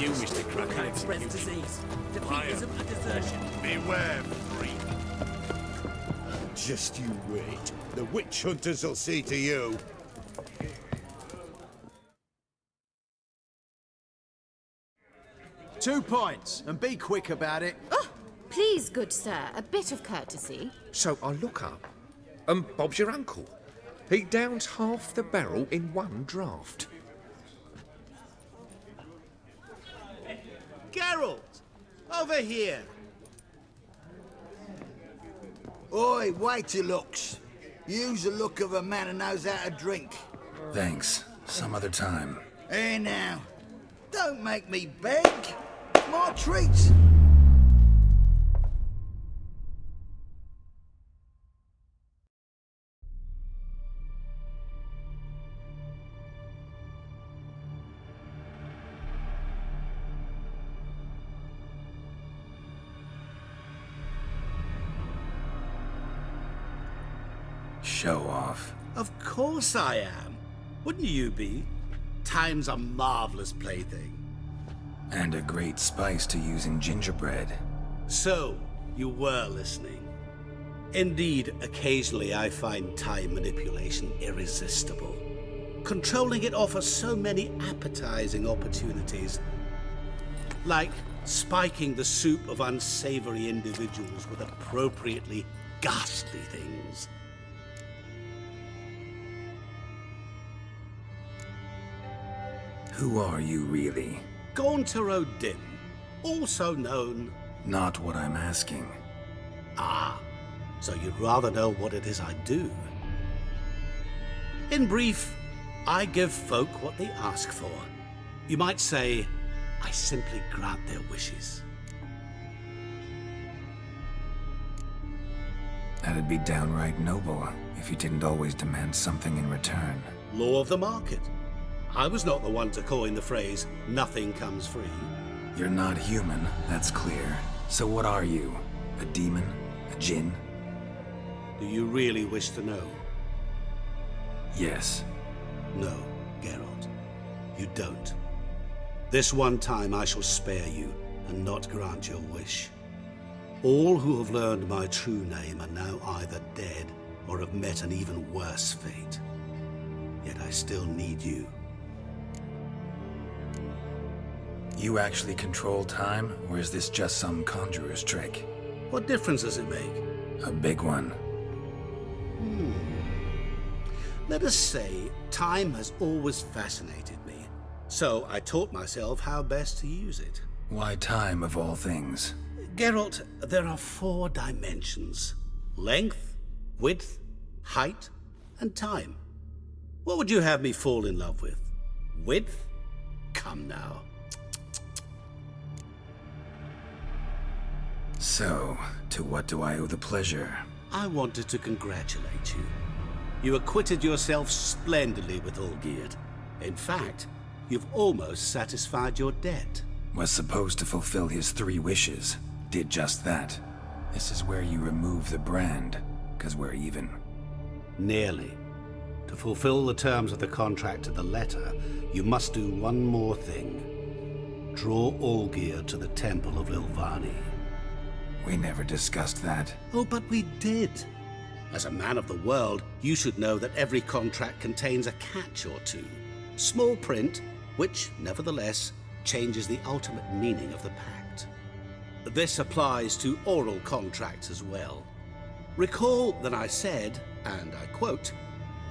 you wish to crack an Spreads execution. disease. Defeat isn't a desertion. Beware, freak. Just you wait. The witch hunters will see to you. "2 points, and be quick about it." Oh, please, good sir, a bit of courtesy. So I look up, and Bob's your uncle. He downs half the barrel in one draught. Geralt! Over here! Oi, waiter looks. Use the look of a man who knows how to drink. Thanks. Some other time. Here now. Don't make me beg. My treat. Show off. Of course I am. Wouldn't you be? Time's a marvelous plaything. And a great spice to use in gingerbread. So, you were listening. Indeed, occasionally I find time manipulation irresistible. Controlling it offers so many appetizing opportunities. Like spiking the soup of unsavory individuals with appropriately ghastly things. Who are you, really? G.o'D, also known... Not what I'm asking. Ah, so you'd rather know what it is I do. In brief, I give folk what they ask for. You might say, I simply grant their wishes. That'd be downright noble if you didn't always demand something in return. Law of the market. I was not the one to coin the phrase, nothing comes free. You're not human, that's clear. So what are you? A demon? A djinn? Do you really wish to know? Yes. No, Geralt. You don't. This one time I shall spare you and not grant your wish. All who have learned my true name are now either dead or have met an even worse fate. Yet I still need you. You actually control time, or is this just some conjurer's trick? What difference does it make? A big one. Let us say, time has always fascinated me. So I taught myself how best to use it. Why time, of all things? Geralt, there are 4 dimensions. Length, width, height, and time. What would you have me fall in love with? Width? Come now. So, to what do I owe the pleasure? I wanted to congratulate you. You acquitted yourself splendidly with G.o'D. In fact, you've almost satisfied your debt. Was supposed to fulfill his 3 wishes. Did just that. This is where you remove the brand, 'cause we're even. Nearly. To fulfill the terms of the contract to the letter, you must do one more thing. Draw G.o'D to the Temple of Lilvani. We never discussed that. Oh, but we did. As a man of the world, you should know that every contract contains a catch or two. Small print, which, nevertheless, changes the ultimate meaning of the pact. This applies to oral contracts as well. Recall that I said, and I quote,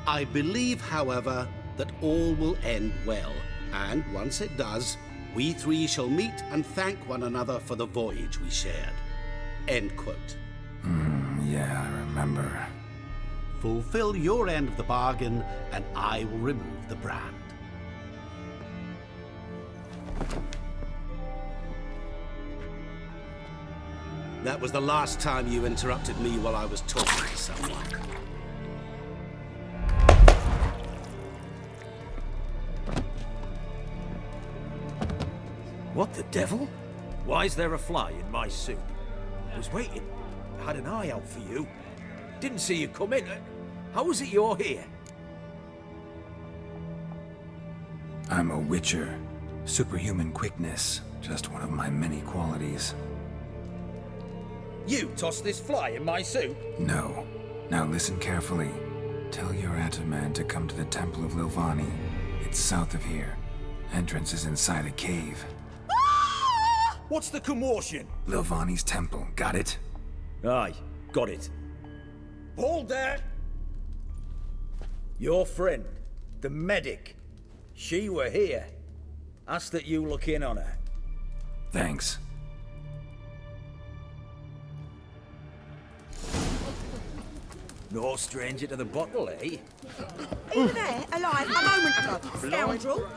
"I believe, however, that all will end well, and once it does, we 3 shall meet and thank one another for the voyage we shared." End quote. Yeah, I remember. Fulfill your end of the bargain, and I will remove the brand. That was the last time you interrupted me while I was talking to someone. What the devil? Why is there a fly in my soup? I was waiting. I had an eye out for you. Didn't see you come in. How is it you're here? I'm a witcher. Superhuman quickness, just one of my many qualities. You tossed this fly in my soup? No. Now listen carefully. Tell your Ataman to come to the Temple of Lilvani. It's south of here. Entrance is inside a cave. What's the commotion? Lilvani's temple, got it? Aye, got it. Hold there! Your friend, the medic, she were here. Ask that you look in on her. Thanks. No stranger to the bottle, eh? You were there, alive, a moment ago, scoundrel.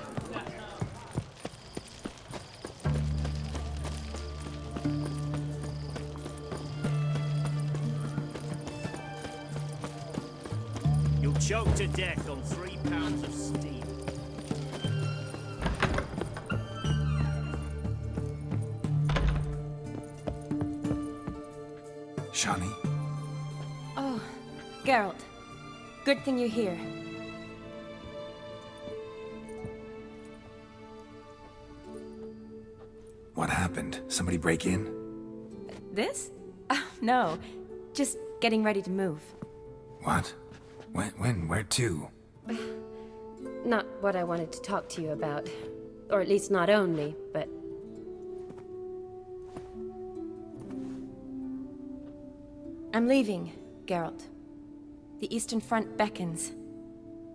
You'll choke to death on 3 pounds of steam. Shani? Oh, Geralt. Good thing you're here. What happened? Somebody break in? This? Oh, no. Just getting ready to move. What? When? Where to? Not what I wanted to talk to you about. Or at least not only, but... I'm leaving, Geralt. The Eastern Front beckons.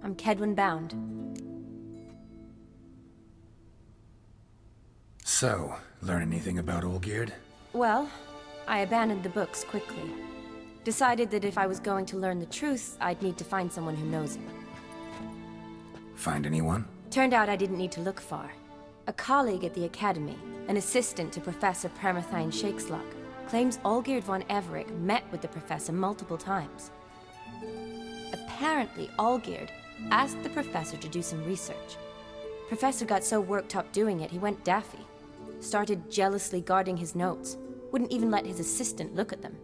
I'm Kedwin bound. So, learn anything about Olgierd? Well, I abandoned the books quickly. Decided that if I was going to learn the truth, I'd need to find someone who knows him. Find anyone? Turned out I didn't need to look far. A colleague at the Academy, an assistant to Professor Permathine Shakeslug, claims Olgierd von Everec met with the professor multiple times. Apparently, Olgierd asked the professor to do some research. Professor got so worked up doing it, he went daffy. Started jealously guarding his notes. Wouldn't even let his assistant look at them.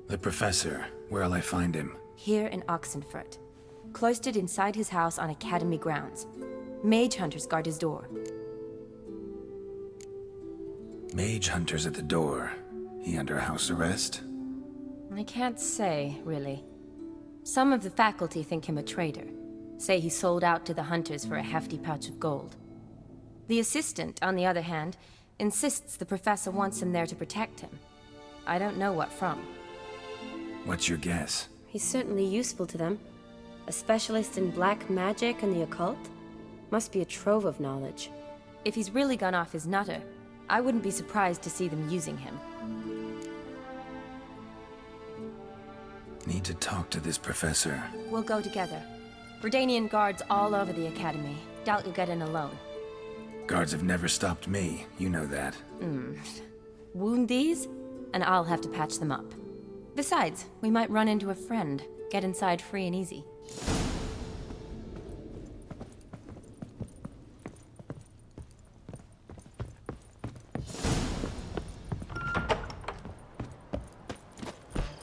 The professor. Where'll I find him? Here in Oxenfurt. Cloistered inside his house on Academy grounds. Mage hunters guard his door. Mage hunters at the door. He under house arrest? I can't say, really. Some of the faculty think him a traitor. Say he sold out to the hunters for a hefty pouch of gold. The assistant, on the other hand, insists the professor wants him there to protect him. I don't know what from. What's your guess? He's certainly useful to them. A specialist in black magic and the occult? Must be a trove of knowledge. If he's really gone off his nutter, I wouldn't be surprised to see them using him. Need to talk to this professor. We'll go together. Redanian guards all over the Academy. Doubt you'll get in alone. Guards have never stopped me, you know that. Wound these, and I'll have to patch them up. Besides, we might run into a friend. Get inside free and easy.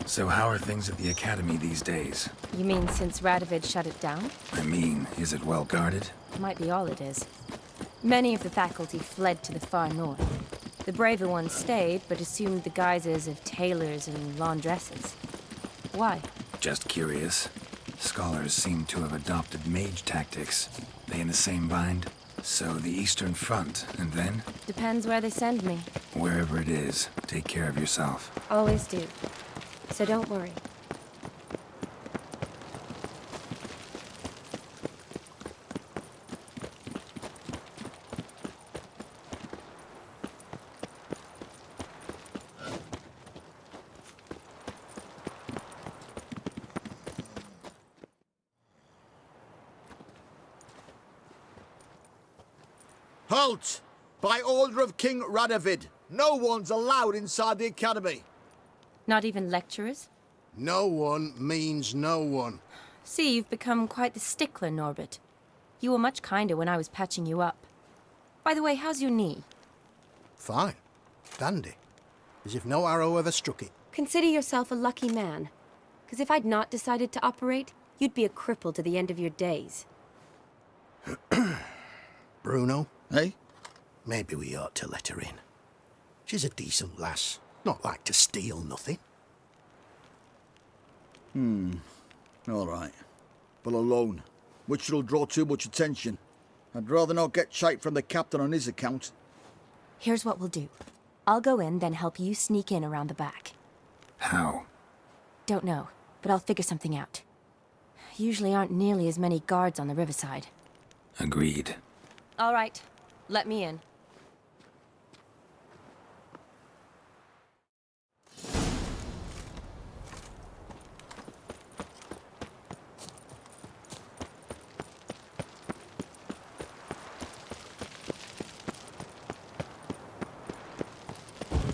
So how are things at the Academy these days? You mean since Radovid shut it down? I mean, is it well guarded? Might be all it is. Many of the faculty fled to the far north. The braver ones stayed, but assumed the guises of tailors and laundresses. Why? Just curious. Scholars seem to have adopted mage tactics. They in the same bind? So the Eastern Front, and then? Depends where they send me. Wherever it is, take care of yourself. Always do. So don't worry. Halt! By order of King Radovid, no one's allowed inside the Academy. Not even lecturers? No one means no one. See, you've become quite the stickler, Norbert. You were much kinder when I was patching you up. By the way, how's your knee? Fine. Dandy. As if no arrow ever struck it. Consider yourself a lucky man. Because if I'd not decided to operate, you'd be a cripple to the end of your days. Bruno, Eh? Maybe we ought to let her in. She's a decent lass. Not like to steal nothing. All right. But alone, which will draw too much attention. I'd rather not get shite from the captain on his account. Here's what we'll do. I'll go in, then help you sneak in around the back. How? Don't know, but I'll figure something out. Usually aren't nearly as many guards on the riverside. Agreed. All right, let me in.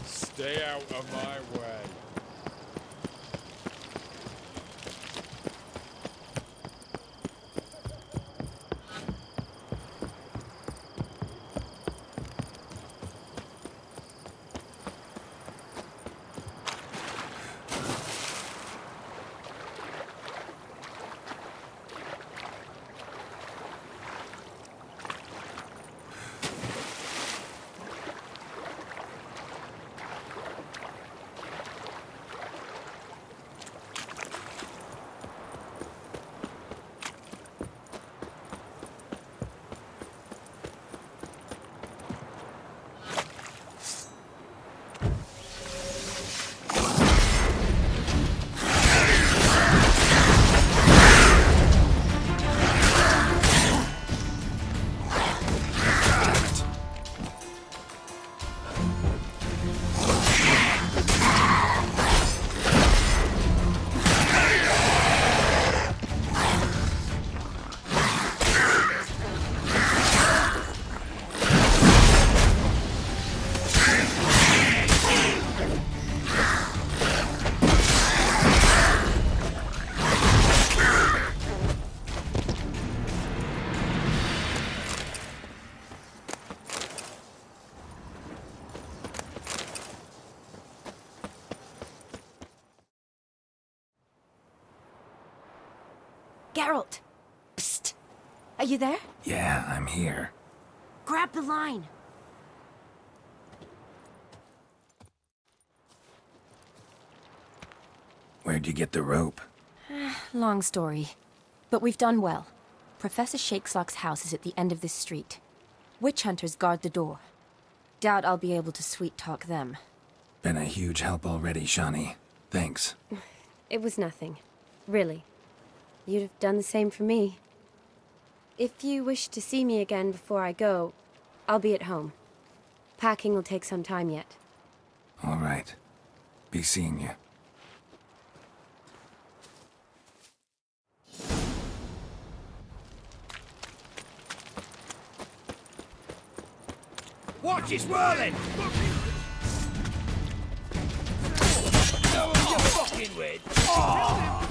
Stay out of my way. Geralt! Psst! Are you there? Yeah, I'm here. Grab the line! Where'd you get the rope? Long story. But we've done well. Professor Shakeslock's house is at the end of this street. Witch hunters guard the door. Doubt I'll be able to sweet-talk them. Been a huge help already, Shani. Thanks. It was nothing. Really. You'd have done the same for me. If you wish to see me again before I go, I'll be at home. Packing will take some time yet. All right. Be seeing you. Watch, it's whirling! Know who you're fucking with? Oh!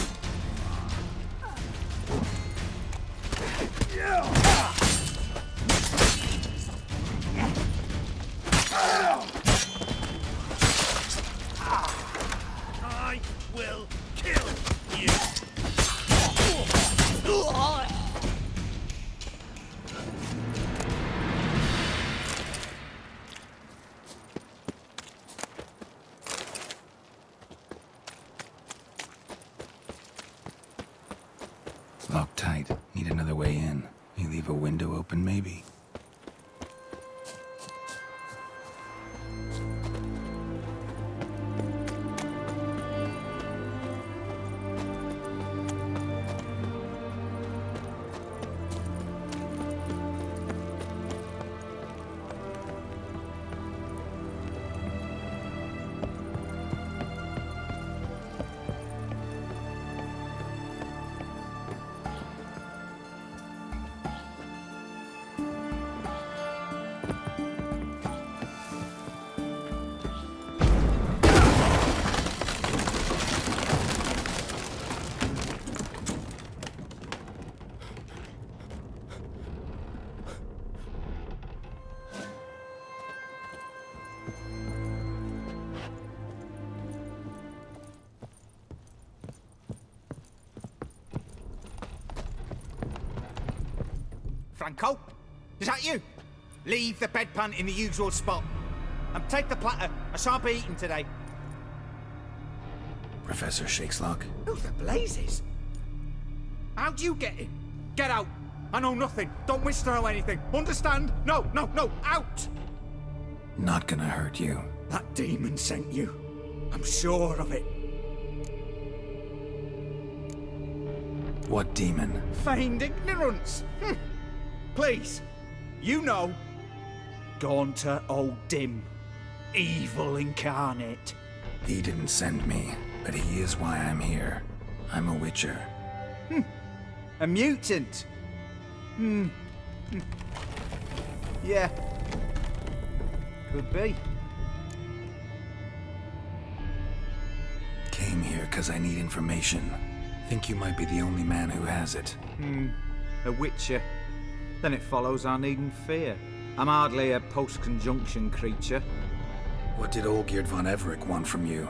I will kill you! Locked tight. Need another way in. You leave a window open, maybe? Franco? Is that you? Leave the bedpan in the usual spot. And take the platter. I shan't be eating today. Professor Shakeslock? Who the blazes? How'd you get in? Get out. I know nothing. Don't wish to know anything. Understand? No, no, no. Out! Not gonna hurt you. That demon sent you. I'm sure of it. What demon? Feigned ignorance. Please. You know. G.o'D. Evil incarnate. He didn't send me, but he is why I'm here. I'm a witcher. A mutant. Yeah. Could be. Came here because I need information. Think you might be the only man who has it. A witcher. Then it follows I needn't fear. I'm hardly a post-conjunction creature. What did Olgierd von Everec want from you?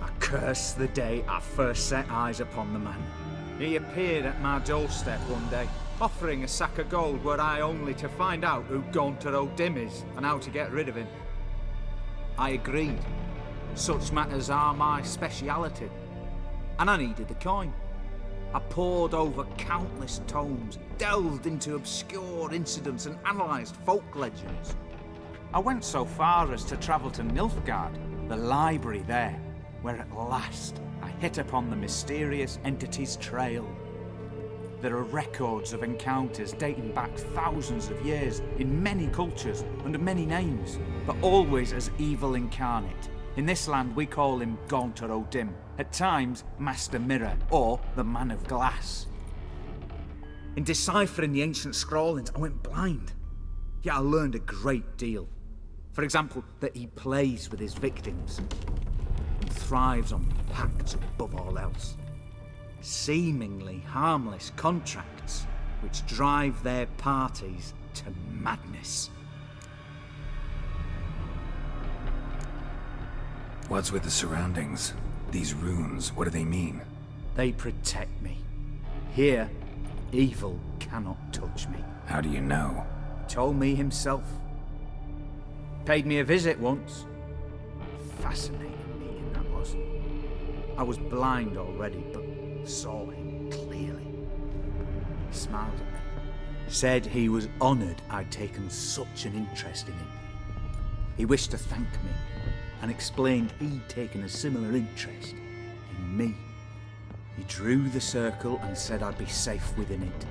I curse the day I first set eyes upon the man. He appeared at my doorstep one day, offering a sack of gold were I only to find out who G.o'D is and how to get rid of him. I agreed. Such matters are my speciality. And I needed the coin. I pored over countless tomes, delved into obscure incidents and analysed folk legends. I went so far as to travel to Nilfgaard, the library there, where at last I hit upon the mysterious entity's trail. There are records of encounters dating back thousands of years in many cultures under many names, but always as evil incarnate. In this land we call him G.o'D, at times Master Mirror or the Man of Glass. In deciphering the ancient scrawlings I went blind, yet I learned a great deal. For example, that he plays with his victims and thrives on pacts above all else. Seemingly harmless contracts which drive their parties to madness. What's with the surroundings? These runes, what do they mean? They protect me. Here, evil cannot touch me. How do you know? He told me himself. Paid me a visit once. Fascinating meeting that was. I was blind already, but saw him clearly. He smiled at me. Said he was honoured I'd taken such an interest in him. He wished to thank me and explained he'd taken a similar interest in me. He drew the circle and said I'd be safe within it.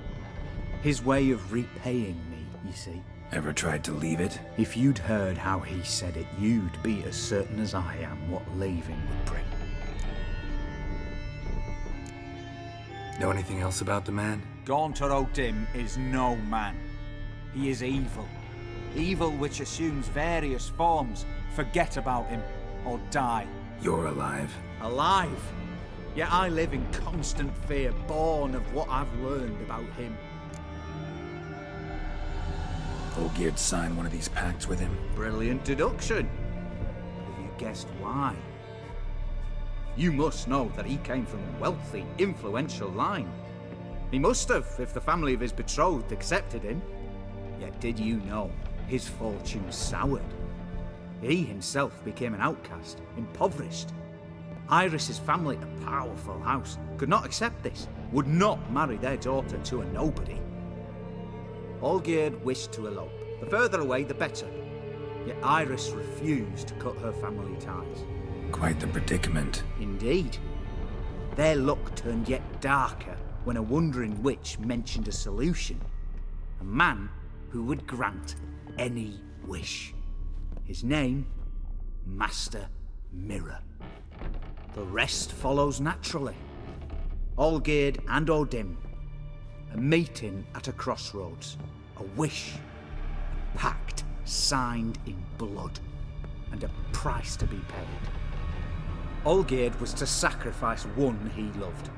His way of repaying me, you see. Ever tried to leave it? If you'd heard how he said it, you'd be as certain as I am what leaving would bring. Know anything else about the man? G.o'D is no man. He is evil. Evil which assumes various forms. Forget about him, or die. You're alive. Alive? Yet I live in constant fear, born of what I've learned about him. Olgierd signed one of these pacts with him. Brilliant deduction. Have you guessed why? You must know that he came from a wealthy, influential line. He must have, if the family of his betrothed accepted him. Yet did you know his fortune soured? He himself became an outcast, impoverished. Iris's family, a powerful house, could not accept this, would not marry their daughter to a nobody. Olgierd wished to elope. The further away, the better. Yet Iris refused to cut her family ties. Quite the predicament. Indeed. Their luck turned yet darker when a wandering witch mentioned a solution. A man who would grant any wish. His name, Master Mirror. The rest follows naturally. Olgierd and Odin. A meeting at a crossroads. A wish. A pact signed in blood. And a price to be paid. Olgierd was to sacrifice one he loved.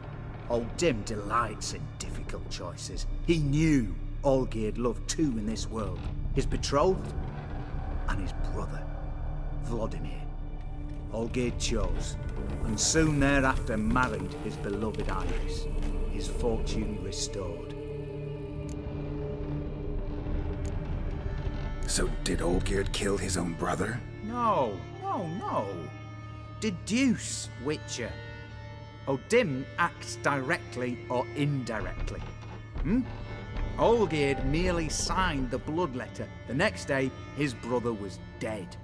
Odin delights in difficult choices. He knew Olgierd loved two in this world. His betrothed and his brother, Vladimir. Olgierd chose, and soon thereafter married his beloved Iris, his fortune restored. So did Olgierd kill his own brother? No. Deduce, Witcher. O'Dim acts directly or indirectly. Olgierd merely signed the blood letter. The next day, his brother was dead.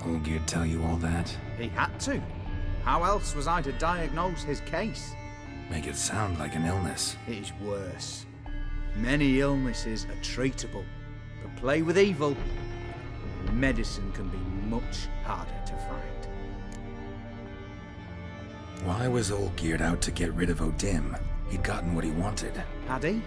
Olgierd tell you all that? He had to. How else was I to diagnose his case? Make it sound like an illness. It is worse. Many illnesses are treatable, but play with evil, medicine can be much harder to find. Why was Olgierd out to get rid of O'Dim? He'd gotten what he wanted. Had he?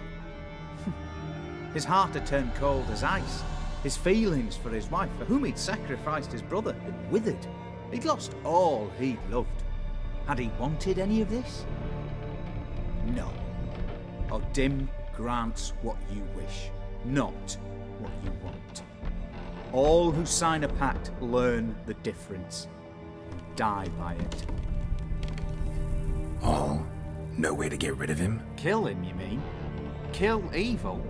His heart had turned cold as ice. His feelings for his wife, for whom he'd sacrificed his brother, had withered. He'd lost all he'd loved. Had he wanted any of this? No. O'Dim grants what you wish, not what you want. All who sign a pact learn the difference and die by it. All? No way to get rid of him? Kill him, you mean? Kill evil?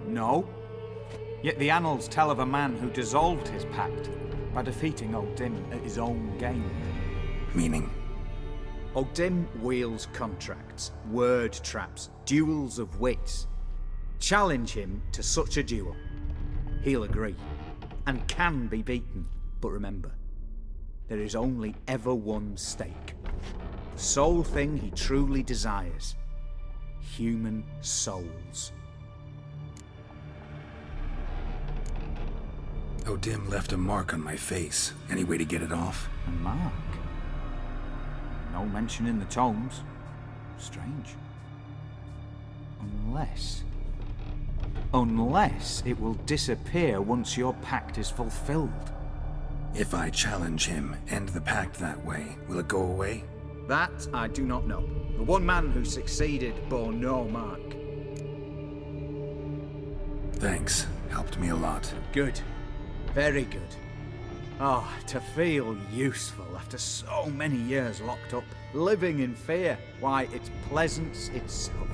No. Yet the annals tell of a man who dissolved his pact by defeating O'Dim at his own game. Meaning? O'Dim wields contracts, word traps, duels of wits. Challenge him to such a duel. He'll agree, and can be beaten. But remember, there is only ever one stake. The sole thing he truly desires. Human souls. O'Dim left a mark on my face. Any way to get it off? A mark? No mention in the tomes. Strange. Unless it will disappear once your pact is fulfilled. If I challenge him, end the pact that way, will it go away? That I do not know. The one man who succeeded bore no mark. Thanks. Helped me a lot. Good. Very good. Oh, to feel useful after so many years locked up, living in fear. Why, it's pleasance itself.